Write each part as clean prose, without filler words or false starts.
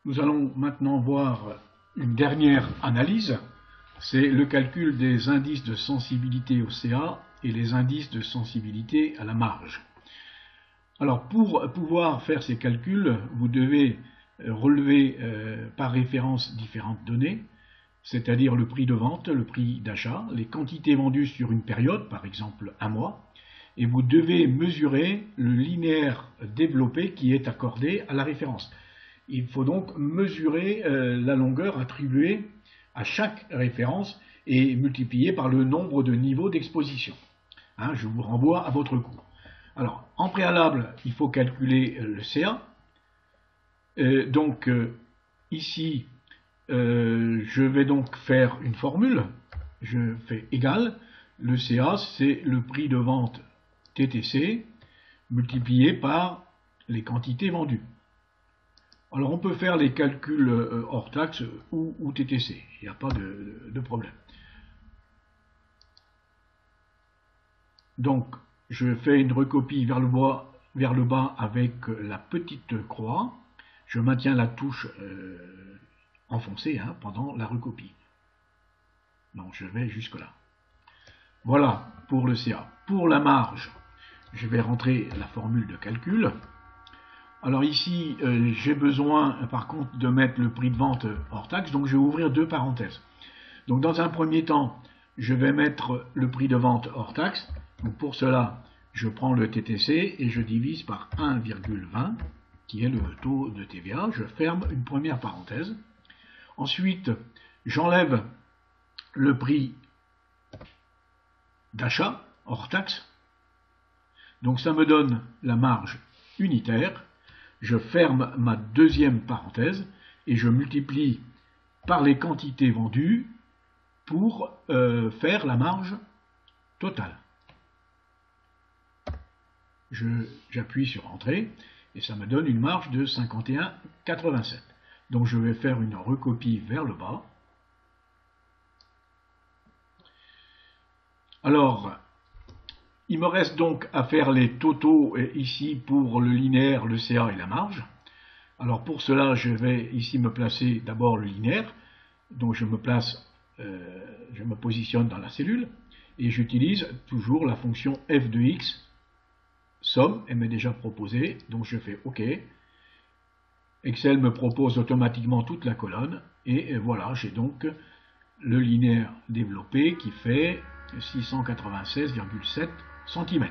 Nous allons maintenant voir une dernière analyse, c'est le calcul des indices de sensibilité au CA et les indices de sensibilité à la marge. Alors pour pouvoir faire ces calculs, vous devez relever par référence différentes données, c'est-à-dire le prix de vente, le prix d'achat, les quantités vendues sur une période, par exemple un mois, et vous devez mesurer le linéaire développé qui est accordé à la référence. Il faut donc mesurer la longueur attribuée à chaque référence et multiplier par le nombre de niveaux d'exposition. Je vous renvoie à votre cours. Alors, en préalable, il faut calculer le CA. Ici, je vais donc faire une formule. Je fais égal. Le CA, c'est le prix de vente TTC multiplié par les quantités vendues. Alors on peut faire les calculs hors taxe ou TTC, il n'y a pas de problème. Donc je fais une recopie vers le bas avec la petite croix. Je maintiens la touche enfoncée pendant la recopie. Donc je vais jusque là. Voilà pour le CA. Pour la marge, je vais rentrer la formule de calcul. Alors ici, j'ai besoin par contre de mettre le prix de vente hors taxe, donc je vais ouvrir deux parenthèses. Donc dans un premier temps, je vais mettre le prix de vente hors taxe. Donc pour cela, je prends le TTC et je divise par 1,20, qui est le taux de TVA. Je ferme une première parenthèse. Ensuite, j'enlève le prix d'achat hors taxe. Donc ça me donne la marge unitaire. Je ferme ma deuxième parenthèse et je multiplie par les quantités vendues pour faire la marge totale. J'appuie sur Entrée et ça me donne une marge de 51,87. Donc je vais faire une recopie vers le bas. Alors, il me reste donc à faire les totaux ici pour le linéaire, le CA et la marge. Alors pour cela, je vais ici me placer d'abord le linéaire. Donc je me positionne dans la cellule et j'utilise toujours la fonction f de x, somme, elle m'est déjà proposée, donc je fais OK. Excel me propose automatiquement toute la colonne et voilà, j'ai donc le linéaire développé qui fait 696,7 cm.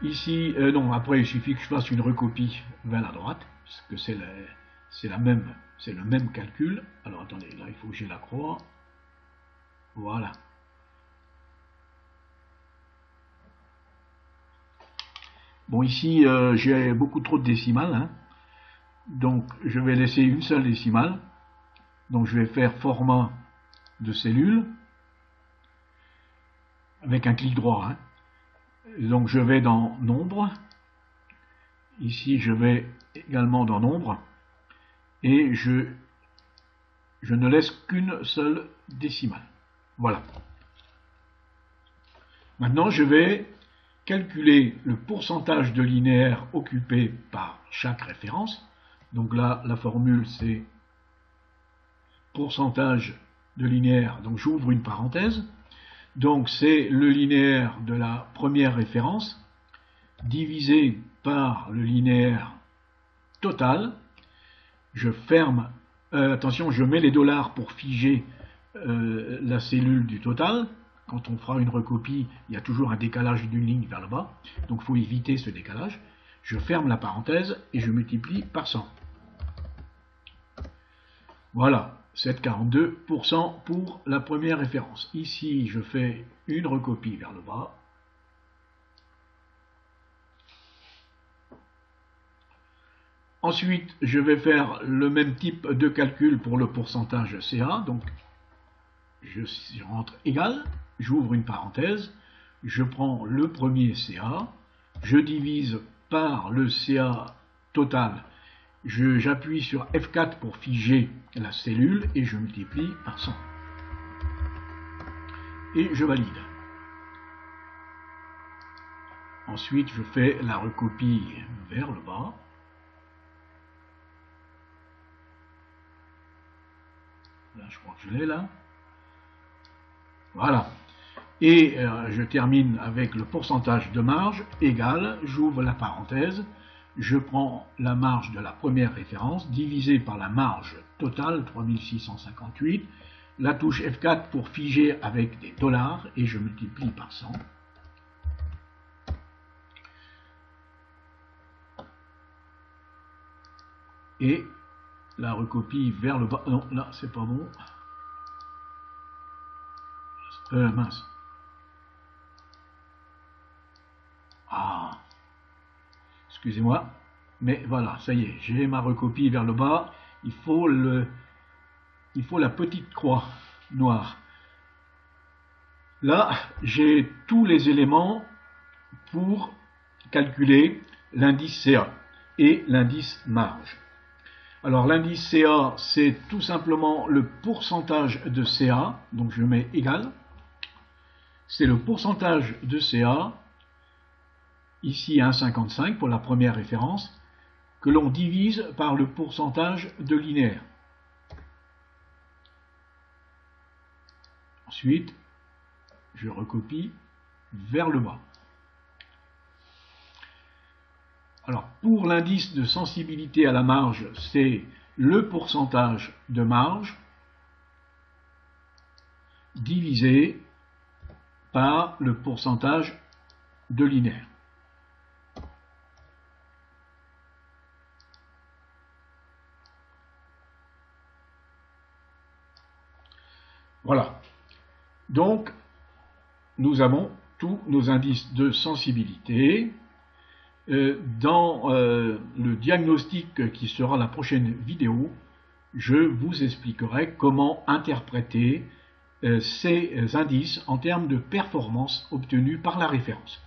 Ici, après il suffit que je fasse une recopie vers la droite, parce que c'est le même calcul. Alors attendez, là il faut que j'ai la croix. Voilà. Bon, ici j'ai beaucoup trop de décimales, donc je vais laisser une seule décimale. Donc je vais faire format de cellule avec un clic droit. Donc je vais dans nombre. Ici je vais également dans nombre. Et je ne laisse qu'une seule décimale. Voilà. Maintenant je vais calculer le pourcentage de linéaire occupé par chaque référence. Donc là la formule c'est pourcentage de linéaire. Donc j'ouvre une parenthèse. Donc c'est le linéaire de la première référence divisé par le linéaire total. Je ferme, attention, je mets les dollars pour figer la cellule du total. Quand on fera une recopie, il y a toujours un décalage d'une ligne vers le bas, donc il faut éviter ce décalage. Je ferme la parenthèse et je multiplie par 100. Voilà. 7,42% pour la première référence. Ici, je fais une recopie vers le bas. Ensuite, je vais faire le même type de calcul pour le pourcentage CA. Donc, je rentre égal, j'ouvre une parenthèse, je prends le premier CA, je divise par le CA total. J'appuie sur F4 pour figer la cellule et je multiplie par 100. Et je valide. Ensuite, je fais la recopie vers le bas. Là, je crois que je l'ai là. Voilà. Et je termine avec le pourcentage de marge égal, j'ouvre la parenthèse, je prends la marge de la première référence divisée par la marge totale, 3658, la touche F4 pour figer avec des dollars et je multiplie par 100. Et la recopie vers le bas. Non, là, c'est pas bon. Mince. Ah, excusez-moi, mais voilà, ça y est, j'ai ma recopie vers le bas. Il faut la petite croix noire. Là, j'ai tous les éléments pour calculer l'indice CA et l'indice marge. Alors l'indice CA, c'est tout simplement le pourcentage de CA, donc je mets égal. C'est le pourcentage de CA, ici 1,55 pour la première référence, que l'on divise par le pourcentage de linéaire. Ensuite, je recopie vers le bas. Alors, pour l'indice de sensibilité à la marge, c'est le pourcentage de marge divisé par le pourcentage de linéaire. Voilà. Donc, nous avons tous nos indices de sensibilité. Dans le diagnostic qui sera la prochaine vidéo, je vous expliquerai comment interpréter ces indices en termes de performance obtenue par la référence.